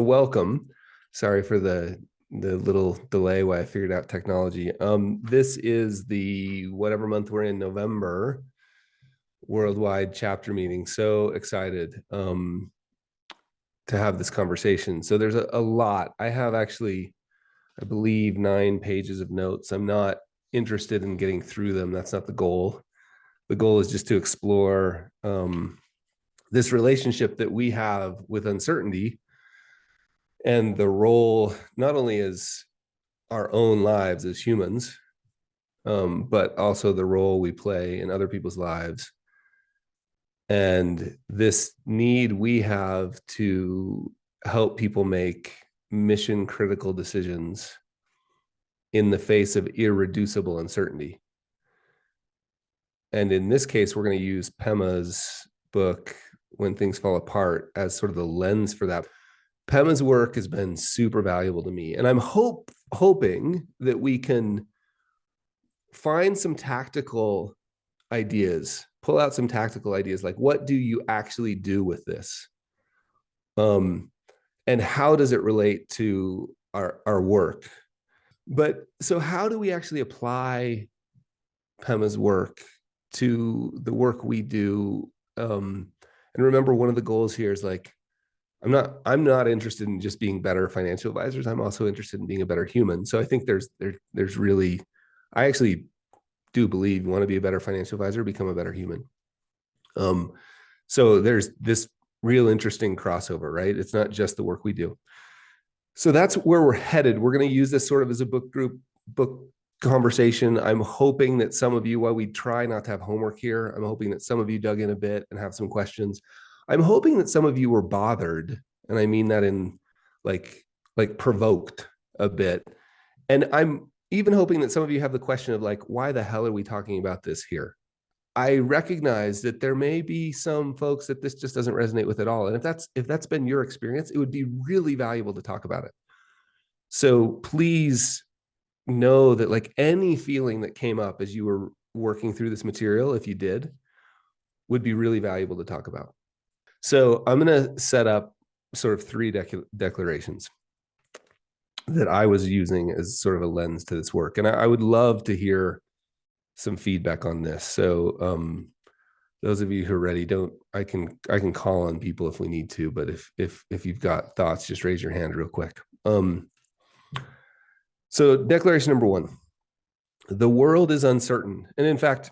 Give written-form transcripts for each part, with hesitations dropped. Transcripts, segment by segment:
welcome. Sorry for the little delay while I figured out technology. This is the whatever month we're in, November, worldwide chapter meeting. So excited to have this conversation. So there's a lot. I have actually, I believe, 9 pages of notes. I'm not interested in getting through them. That's not the goal. The goal is just to explore this relationship that we have with uncertainty and the role not only as our own lives as humans, but also the role we play in other people's lives. And this need we have to help people make mission critical decisions in the face of irreducible uncertainty. And in this case, we're going to use Pema's book, When Things Fall Apart, as sort of the lens for that. Pema's work has been super valuable to me. And I'm hoping that we can find some tactical ideas, pull out some tactical ideas, like what do you actually do with this? And how does it relate to our work? But so how do we actually apply Pema's work to the work we do? And remember, one of the goals here is like, I'm not interested in just being better financial advisors. I'm also interested in being a better human. So I think there's really, I actually do believe you want to be a better financial advisor, become a better human. So there's this real interesting crossover, right? It's not just the work we do. So that's where we're headed. We're going to use this sort of as a book conversation. I'm hoping that some of you, while we try not to have homework here, I'm hoping that some of you dug in a bit and have some questions. I'm hoping that some of you were bothered, and I mean that in like provoked a bit. And I'm even hoping that some of you have the question of like, why the hell are we talking about this here? I recognize that there may be some folks that this just doesn't resonate with at all. And if that's been your experience, it would be really valuable to talk about it. So please know that like any feeling that came up as you were working through this material, if you did, would be really valuable to talk about. So I'm going to set up sort of 3 declarations that I was using as sort of a lens to this work. And I would love to hear some feedback on this. So those of you who are ready, I can call on people if we need to, but if you've got thoughts, just raise your hand real quick. So declaration number 1, the world is uncertain. And in fact,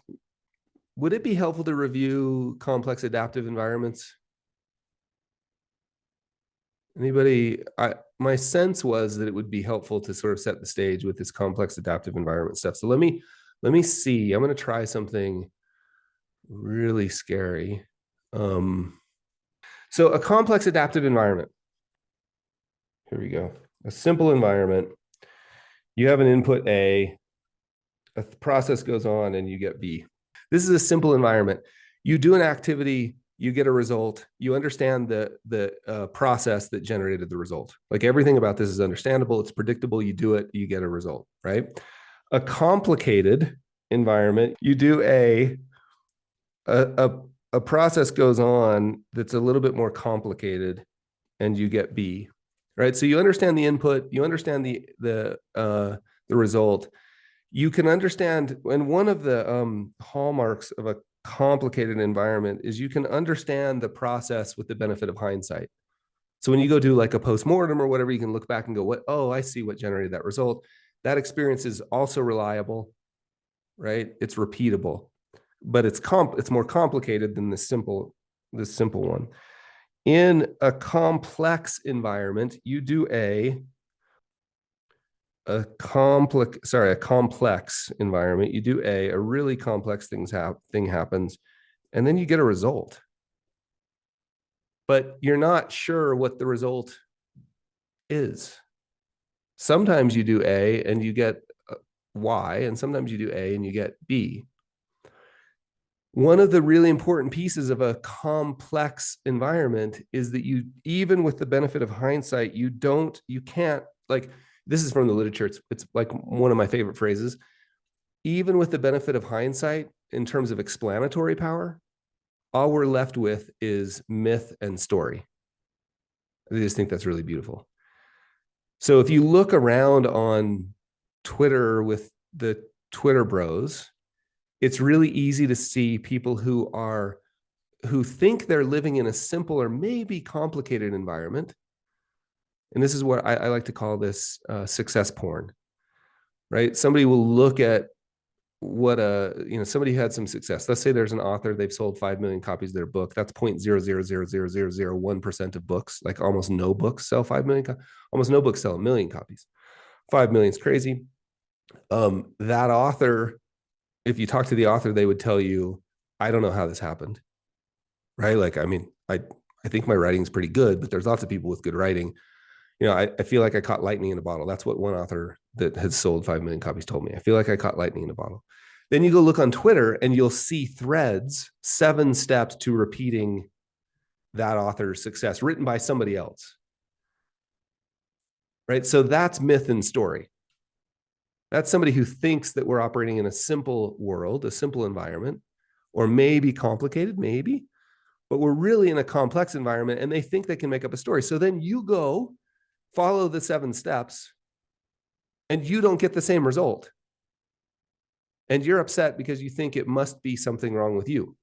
would it be helpful to review complex adaptive environments? Anybody? My sense was that it would be helpful to sort of set the stage with this complex adaptive environment stuff. So let me see. I'm going to try something really scary. So a complex adaptive environment. Here we go. A simple environment. You have an input A process goes on, and you get B. This is a simple environment. You do an activity, you get a result, you understand the process that generated the result. Like everything about this is understandable, it's predictable, you do it, you get a result, right? A complicated environment, you do a process goes on that's a little bit more complicated, and you get B, right? So you understand the input, you understand the result. You can understand, and one of the hallmarks of a complicated environment is you can understand the process with the benefit of hindsight. So when you go do like a postmortem or whatever, you can look back and go, oh, I see what generated that result. That experience is also reliable, right? It's repeatable, but it's more complicated than this simple one. In a complex environment, you do a complex environment, you do a really complex thing happens, and then you get a result. But you're not sure what the result is. Sometimes you do A and you get Y, and sometimes you do A and you get B. One of the really important pieces of a complex environment is that you, even with the benefit of hindsight, you can't, like, this is from the literature. It's like one of my favorite phrases. Even with the benefit of hindsight, in terms of explanatory power, all we're left with is myth and story. I just think that's really beautiful. So if you look around on Twitter with the Twitter bros, it's really easy to see people who think they're living in a simple or maybe complicated environment. And this is what I like to call this success porn, right? Somebody will look at somebody had some success. Let's say there's an author, they've sold 5 million copies of their book. That's 0.0000001% of books. Like almost no books sell 5 million, almost no books sell 1 million copies. 5 million is crazy. That author, if you talk to the author, they would tell you, I don't know how this happened. Right? Like, I mean, I think my writing's pretty good, but there's lots of people with good writing. I feel like I caught lightning in a bottle. That's what one author that has sold 5 million copies told me. I feel like I caught lightning in a bottle. Then you go look on Twitter and you'll see threads, 7 steps to repeating that author's success written by somebody else. Right? So that's myth and story. That's somebody who thinks that we're operating in a simple world, a simple environment, or maybe complicated, maybe, but we're really in a complex environment and they think they can make up a story. So then you go follow the 7 steps and you don't get the same result. And you're upset because you think it must be something wrong with you.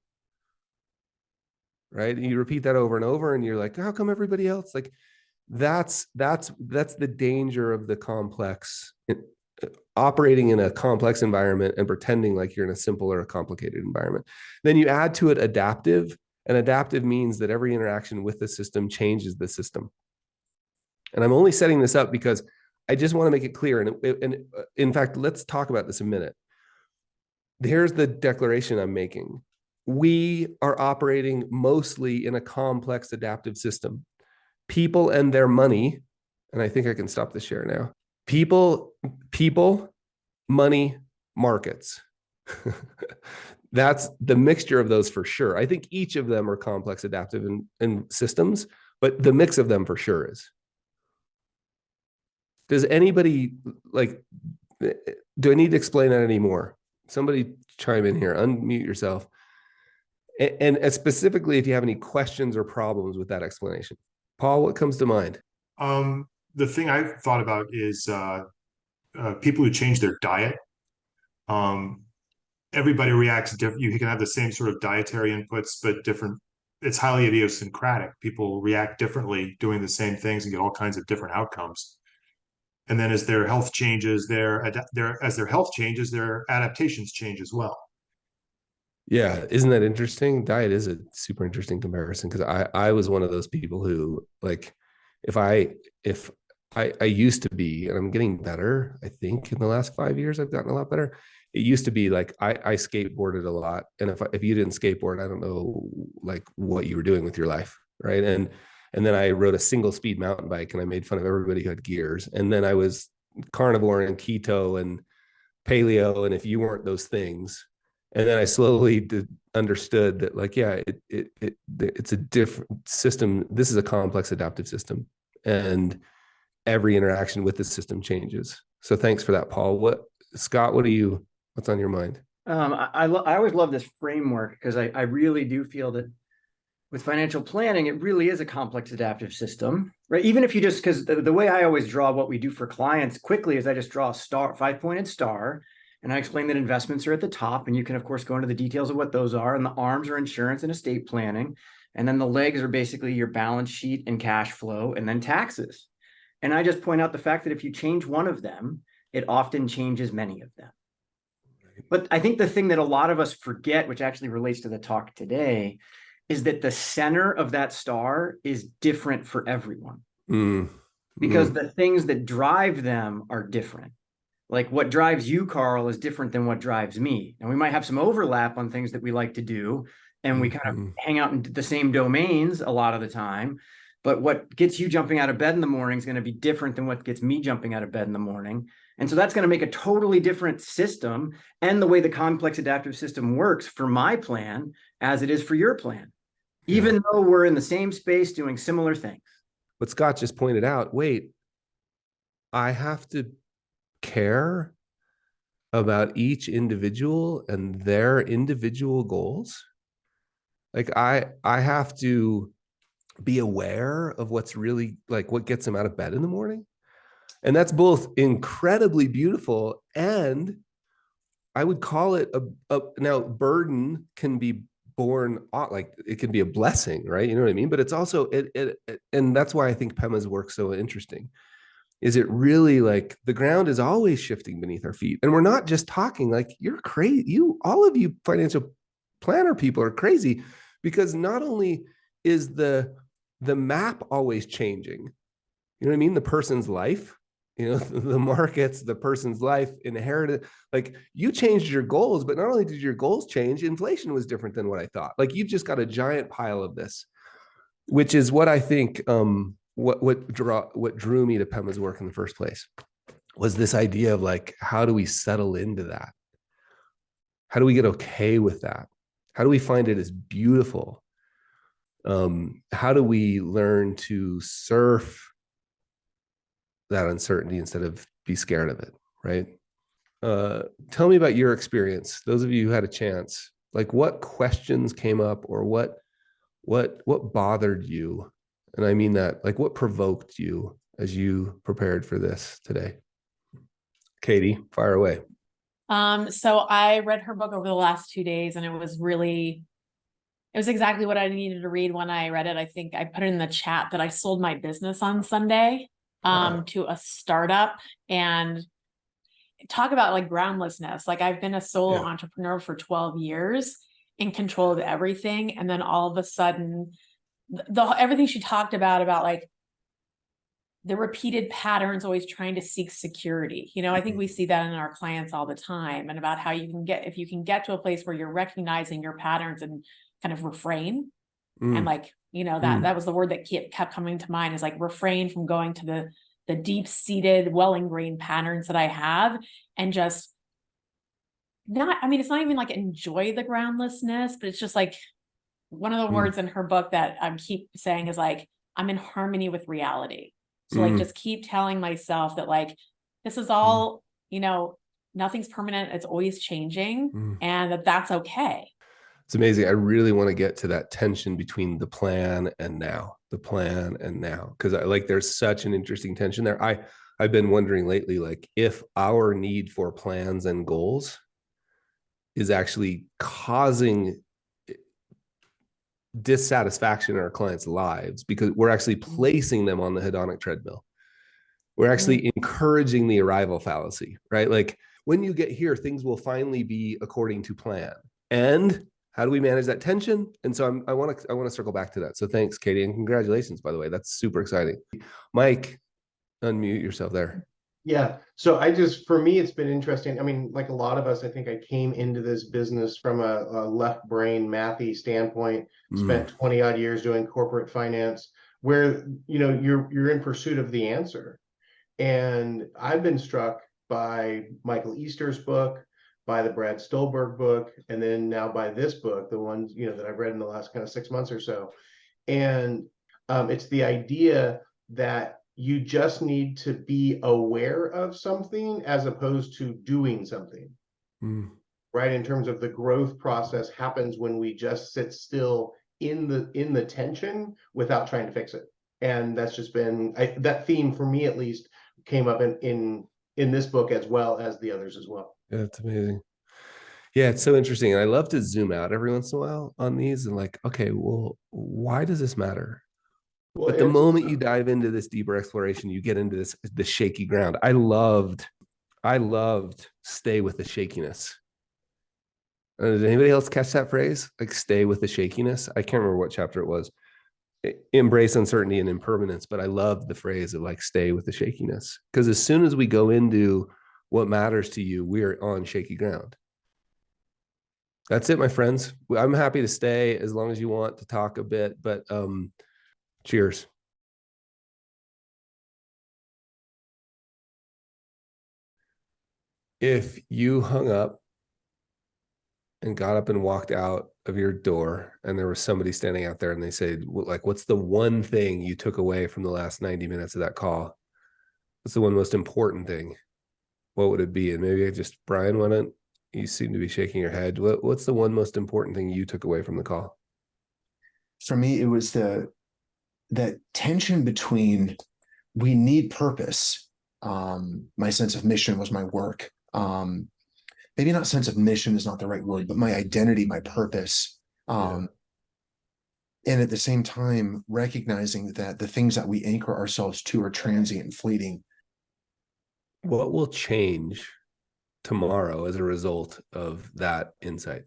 Right? And you repeat that over and over and you're like, how come everybody else? Like that's the danger of the complex, operating in a complex environment and pretending like you're in a simple or a complicated environment. Then you add to it adaptive, and adaptive means that every interaction with the system changes the system. And I'm only setting this up because I just want to make it clear. And in fact, let's talk about this a minute. Here's the declaration I'm making. We are operating mostly in a complex adaptive system. People and their money, and I think I can stop the share now. People, money, markets. That's the mixture of those for sure. I think each of them are complex adaptive and systems, but the mix of them for sure is. Does anybody do I need to explain that anymore? Somebody chime in here, unmute yourself. And specifically, if you have any questions or problems with that explanation. Paul, what comes to mind? The thing I've thought about is people who change their diet. Everybody reacts different. You can have the same sort of dietary inputs, but different. It's highly idiosyncratic. People react differently doing the same things and get all kinds of different outcomes. And then as their health changes, their adaptations change as well. Yeah, isn't that interesting? Diet is a super interesting comparison because I was one of those people who like if I used to be, and I'm getting better, I think in the last 5 years I've gotten a lot better. It used to be like I skateboarded a lot, and if you didn't skateboard, I don't know like what you were doing with your life, right? And then I rode a single speed mountain bike, and I made fun of everybody who had gears. And then I was carnivore and keto and paleo, and if you weren't those things, and then I slowly understood that like yeah, it's a different system. This is a complex adaptive system, and every interaction with the system changes. So thanks for that, Paul. Scott, what's on your mind? I always love this framework because I really do feel that with financial planning, it really is a complex adaptive system, right? Even if you just, because the way I always draw what we do for clients quickly is I just draw a star, 5-pointed star, and I explain that investments are at the top, and you can of course go into the details of what those are, and the arms are insurance and estate planning, and then the legs are basically your balance sheet and cash flow, and then taxes. And I just point out the fact that if you change one of them, it often changes many of them. But I think the thing that a lot of us forget, which actually relates to the talk today, is that the center of that star is different for everyone. Because the things that drive them are different. Like what drives you, Carl, is different than what drives me. And we might have some overlap on things that we like to do, and we kind of hang out in the same domains a lot of the time. But what gets you jumping out of bed in the morning is going to be different than what gets me jumping out of bed in the morning. And so that's going to make a totally different system and the way the complex adaptive system works for my plan as it is for your plan, even though we're in the same space doing similar things. But Scott just pointed out, wait, I have to care about each individual and their individual goals. Like I have to be aware of what's really like what gets them out of bed in the morning. And that's both incredibly beautiful, and I would call it a now burden can be born like it can be a blessing, right? You know what I mean? But it's also and that's why I think Pema's work so interesting. Is it really like the ground is always shifting beneath our feet, and we're not just talking like you're crazy. All of you financial planner people are crazy, because not only is the map always changing, you know what I mean? The person's life, you know, the markets, the person's life, inherited. Like you changed your goals, but not only did your goals change, inflation was different than what I thought. Like you just got a giant pile of this, which is what I think what drew me to Pema's work in the first place was this idea of like, how do we settle into that? How do we get okay with that? How do we find it as beautiful? How do we learn to surf that uncertainty instead of be scared of it, right? Tell me about your experience. Those of you who had a chance, like what questions came up, or what bothered you? And I mean that, like what provoked you as you prepared for this today? Katie, fire away. So I read her book over the last 2 days, and it was exactly what I needed to read when I read it. I think I put it in the chat that I sold my business on Sunday to a startup, and talk about like groundlessness. Like I've been a solo entrepreneur for 12 years in control of everything. And then all of a sudden everything she talked about like the repeated patterns, always trying to seek security. You know, I think we see that in our clients all the time, and about how if you can get to a place where you're recognizing your patterns and kind of refrain. And like, you know, that was the word that kept coming to mind, is like refrain from going to the deep-seated, well-ingrained patterns that I have, and just it's not even like enjoy the groundlessness, but it's just like one of the words in her book that I keep saying is like, I'm in harmony with reality. So like, just keep telling myself that like, this is all, you know, nothing's permanent. It's always changing, and that's okay. It's amazing. I really want to get to that tension between the plan and now, because there's such an interesting tension there. I've been wondering lately, like if our need for plans and goals is actually causing dissatisfaction in our clients' lives, because we're actually placing them on the hedonic treadmill. We're actually encouraging the arrival fallacy, right? Like when you get here, things will finally be according to plan. And how do we manage that tension? And so I want to circle back to that. So thanks, Katie, and congratulations, by the way. That's super exciting. Mike, unmute yourself there. Yeah. So for me, it's been interesting. I mean, like a lot of us, I think I came into this business from a left brain mathy standpoint, spent 20 odd years doing corporate finance, where, you know, you're in pursuit of the answer. And I've been struck by Michael Easter's book, by the Brad Stolberg book, and then now by this book, the ones, you know, that I've read in the last kind of 6 months or so. And it's the idea that you just need to be aware of something as opposed to doing something, right? In terms of the growth process happens when we just sit still in the tension without trying to fix it. And that's just been that theme for me, at least, came up in this book as well as the others as well. Yeah, it's amazing. Yeah, it's so interesting. And I love to zoom out every once in a while on these and like, okay, well, why does this matter? Well, but the moment you dive into this deeper exploration, you get into the shaky ground. I loved stay with the shakiness. Did anybody else catch that phrase? Like stay with the shakiness? I can't remember what chapter it was. Embrace uncertainty and impermanence, but I love the phrase of like stay with the shakiness, because as soon as we go into what matters to you, we are on shaky ground. That's it, my friends. I'm happy to stay as long as you want to talk a bit, but cheers. If you hung up and got up and walked out of your door and there was somebody standing out there and they say, like, what's the one thing you took away from the last 90 minutes of that call? What's the one most important thing? What would it be? And maybe Brian, why don't you seem to be shaking your head. What's the one most important thing you took away from the call? For me, it was the that tension between we need purpose. My sense of mission was my work. Maybe not sense of mission is not the right word, but my identity, my purpose. And at the same time, recognizing that the things that we anchor ourselves to are transient and fleeting. What will change tomorrow as a result of that insight?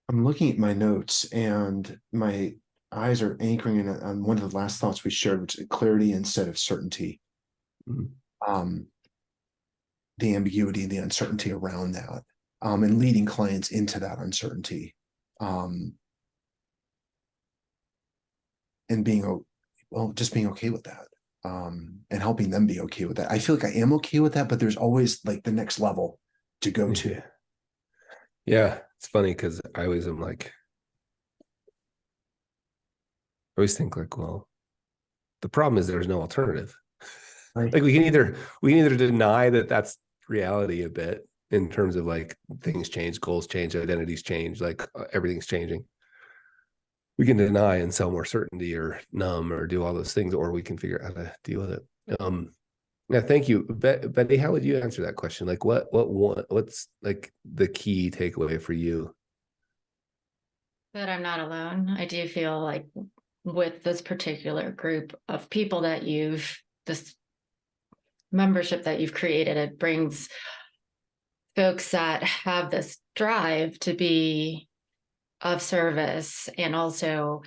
I'm looking at my notes and my eyes are anchoring in on one of the last thoughts we shared, which is clarity instead of certainty. The ambiguity and the uncertainty around that, and leading clients into that uncertainty, and being, just being okay with that, and helping them be okay with that. I feel like I am okay with that, but there's always like the next level to go to. Yeah, it's funny because I always am like, I always think like, well, the problem is there's no alternative. Right. Like we can either deny that that's reality a bit in terms of like things change, goals change, identities change, like everything's changing. We can deny and sell more certainty or numb or do all those things, or we can figure out how to deal with it. Yeah, thank you, Betty. How would you answer that question? Like, what's like the key takeaway for you? That I'm not alone. I do feel like with this particular group of people that this membership that you've created, it brings folks that have this drive to be of service and also,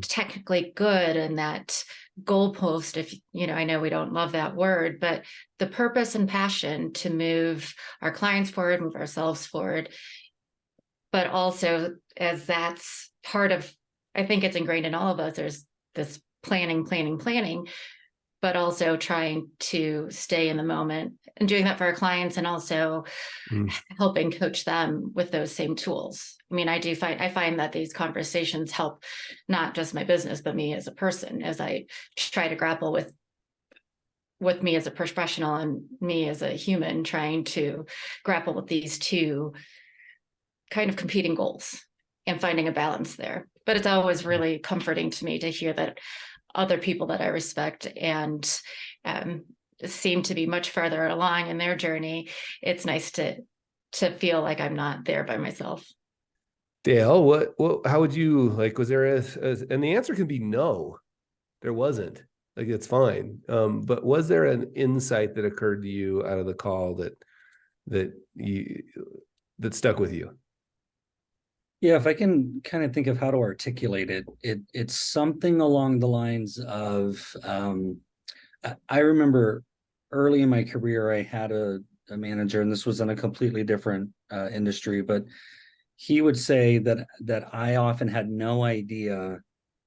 technically good, and that goalpost, if I know we don't love that word, but the purpose and passion to move our clients forward, move ourselves forward. But also, as that's part of, I think it's ingrained in all of us, there's this planning, but also trying to stay in the moment and doing that for our clients, and also helping coach them with those same tools. I mean, I find that these conversations help not just my business, but me as a person, as I try to grapple with me as a professional and me as a human, trying to grapple with these two kind of competing goals and finding a balance there. But it's always really comforting to me to hear that other people that I respect and seem to be much farther along in their journey, it's nice to feel like I'm not there by myself. Dale, what how would you like, was there and the answer can be no, there wasn't, like, it's fine. But was there an insight that occurred to you out of the call that stuck with you? Yeah, if I can kind of think of how to articulate it, it's something along the lines of, I remember early in my career, I had a manager, and this was in a completely different industry, but he would say that I often had no idea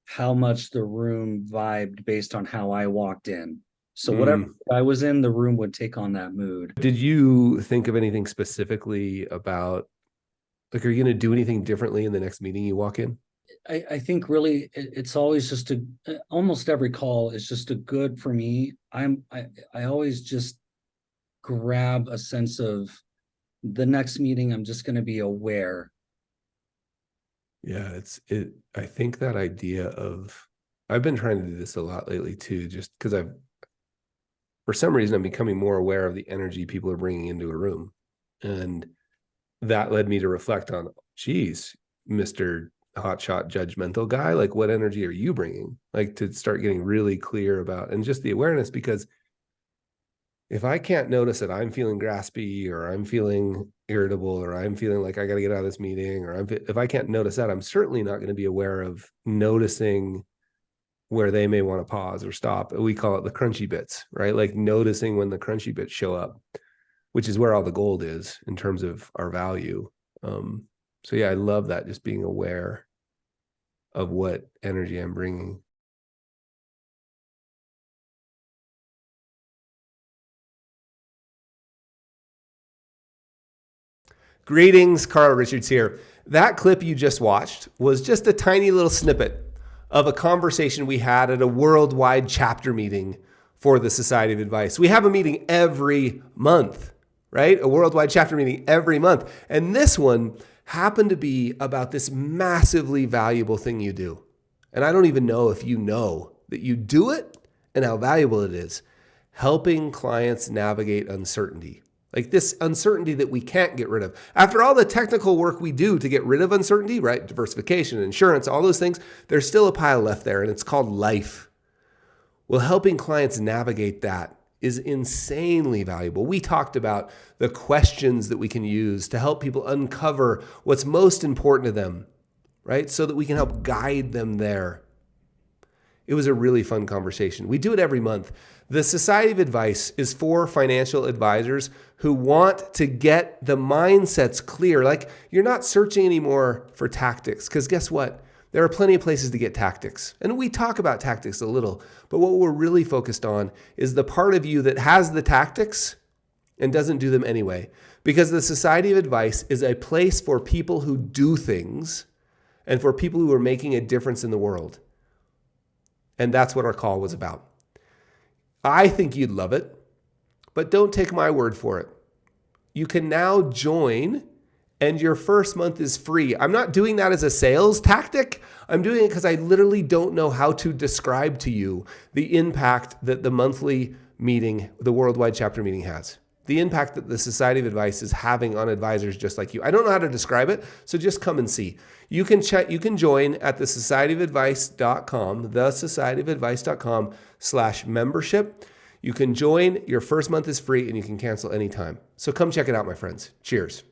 how much the room vibed based on how I walked in. So whatever I was in, the room would take on that mood. Did you think of anything specifically about, like, are you going to do anything differently in the next meeting you walk in? I think really it's always just almost every call is just a good for me. I always just grab a sense of the next meeting. I'm just going to be aware. Yeah, I think that idea of, I've been trying to do this a lot lately too, just because for some reason, I'm becoming more aware of the energy people are bringing into a room. And that led me to reflect on, geez, Mr. Hotshot judgmental guy, like, what energy are you bringing? Like, to start getting really clear about, and just the awareness, because if I can't notice that I'm feeling graspy, or I'm feeling irritable, or I'm feeling like I got to get out of this meeting, or if I can't notice that, I'm certainly not going to be aware of noticing where they may want to pause or stop. We call it the crunchy bits, right? Like noticing when the crunchy bits show up, which is where all the gold is in terms of our value. So yeah, I love that, just being aware of what energy I'm bringing. Greetings, Carl Richards here. That clip you just watched was just a tiny little snippet of a conversation we had at a worldwide chapter meeting for the Society of Advice. We have a meeting every month, right? A worldwide chapter meeting every month. And this one happened to be about this massively valuable thing you do. And I don't even know if you know that you do it and how valuable it is, helping clients navigate uncertainty. Like this uncertainty that we can't get rid of. After all the technical work we do to get rid of uncertainty, right? Diversification, insurance, all those things, there's still a pile left there, and it's called life. Well, helping clients navigate that is insanely valuable. We talked about the questions that we can use to help people uncover what's most important to them, right? So that we can help guide them there. It was a really fun conversation. We do it every month. The Society of Advice is for financial advisors who want to get the mindsets clear. Like, you're not searching anymore for tactics, because guess what? There are plenty of places to get tactics. And we talk about tactics a little, but what we're really focused on is the part of you that has the tactics and doesn't do them anyway. Because the Society of Advice is a place for people who do things and for people who are making a difference in the world. And that's what our call was about. I think you'd love it, but don't take my word for it. You can now join, and your first month is free. I'm not doing that as a sales tactic. I'm doing it because I literally don't know how to describe to you the impact that the monthly meeting, the worldwide chapter meeting has. The impact that the Society of Advice is having on advisors just like you. I don't know how to describe it, so just come and see. You can join at thesocietyofadvice.com, thesocietyofadvice.com/membership. You can join, your first month is free, and you can cancel anytime. So come check it out, my friends. Cheers.